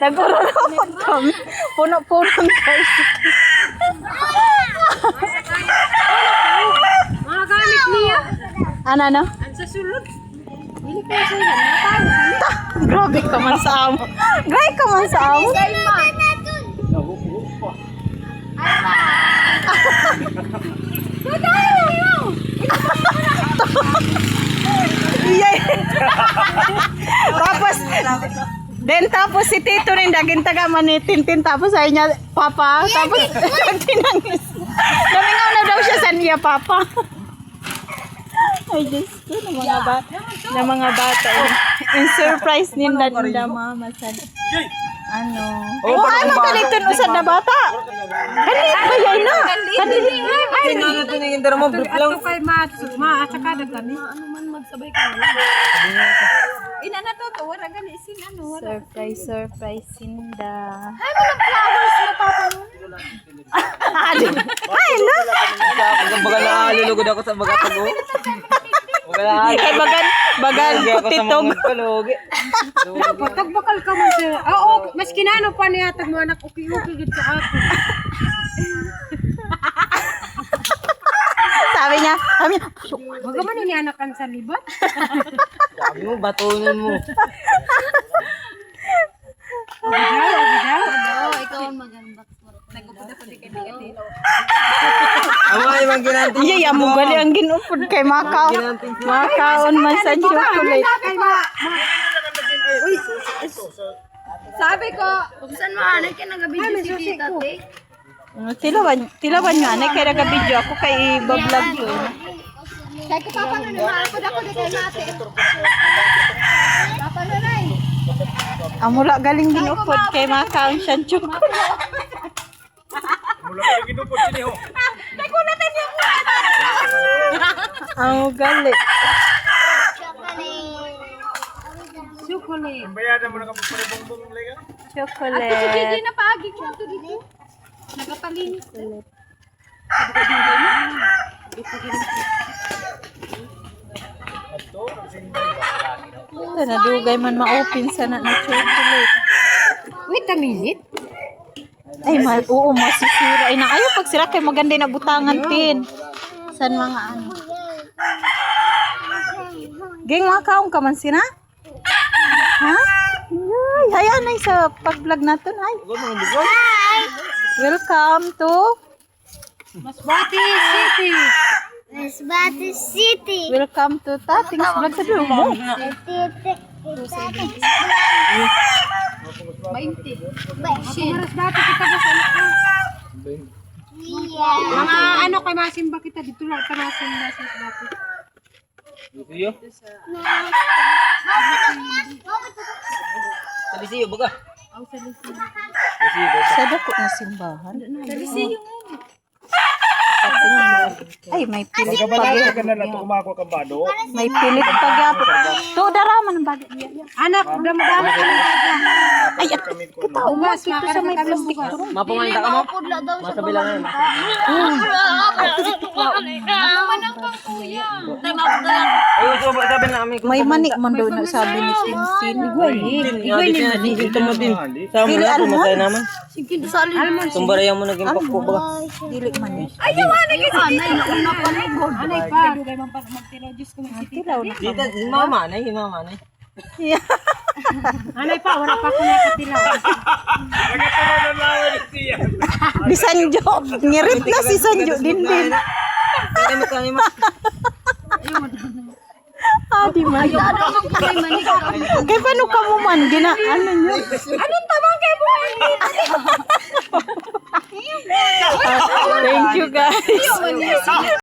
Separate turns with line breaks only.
Nagurulungan kami. Puno-puno ng tricycle.
Mga gamit niya.
Ano?
Ang sa sulod. Hindi ko sila. Natawag.
Grabe ka man sa amo. Grabe ka man sa amo. Iyay. Tapos si Tito rin daging taga manitintin tapos ay niya papa tapos tinangis. Namingaw na daw siya sa niya papa. Ay Diyos ko na mga bata. In surprise nila mama sa ano. Oh, ano kaliton usad na bata? Kalit ba yan na? Kalit.
Ay, ito kay ma at saka nagani. Ano man magsabay ka. Ina na to, wala gani sin ano.
Surprise Sinda.
Ay, walang flowers na papa mo.
Ay, no?
Baga na lulugod ako sa baga tago.
Ay, bagan kutitog.
Patag bakal ka mo siya. Oo, mas kinano pa niya tag mo anak uki-uki gid sa ako.
Sabi niya,
Wag man ni anak kan sa libat.
Sabi mo, batunin mo.
Ikaw ang maganda. Nagupod ako di kay Bigati.
Amo ay mang ginanti.
iya, amo gali ang ginupod kay Macau. Macaon man sa chocolate.
Kay ma. Uy, sabi ko, buksan mo anay ka nagabidyo si Tita te.
Tilawan nga, na kaya nagka-video ako kay iba-vlog ko.
Kaya ko papa na nakapod ako di kay mate. Papa na nay.
Amula galing ginupod kay Macau siya chocolate.
Mula ka ginupod sini ho.
Amo gali.
Chocolate.
Bayaran mo na ka pare-bongbong lega.
Chocolate.
At sige na paagi ko to dito. Nagapalinis.
Ito na dugay man ma-open sana na chocolate.
Wait a minute.
Ay, oo, masisira. Ay, ayaw pag sira kay maganda na butangan tin. San mga ano. Geng, mga kaong ka man sina? Ha? Ay, hayan ay sa pag-vlog natin. Ay. Welcome to
Masbate City.
Masbate City.
Welcome to Tating's Vlog sa dulo mo.
20. Maras dati kita ba sa anak ko? Mga ano kay masimba kita dito lang ka masimba sa dati.
Iyo. Salisiyo baga.
Ang salisi.
Sa dako na simbahan.
Salisi yung
Ay, may pilit pag
na lang kumako ka bado.
May pilit pag to daraman ang bagay niya.
anak, dama-dama ka na.
Ay, kita umas ito sa may plastic.
Mapumanda ka mo? Masabilangan. Ay, sabi na kami.
May manik man daw na sabi ni Sinsin.
Igway din. Dito mo din. Sama mo na pumatay naman. Tumbarayan mo naging pakpo ba?
Dili man eh.
Anay pa, dugay man pa magtino Diyos ko magsitita.
Dito, mama na, mama na.
Anay pa, wala pa ko nakatilaw.
Di Sanjo. Ngirit na si Sanjo din.
Kaya mo.
Ah, di man. Kaya paano ka mo man? Ano nyo?
Anong tawag kay mo?
Thank you guys.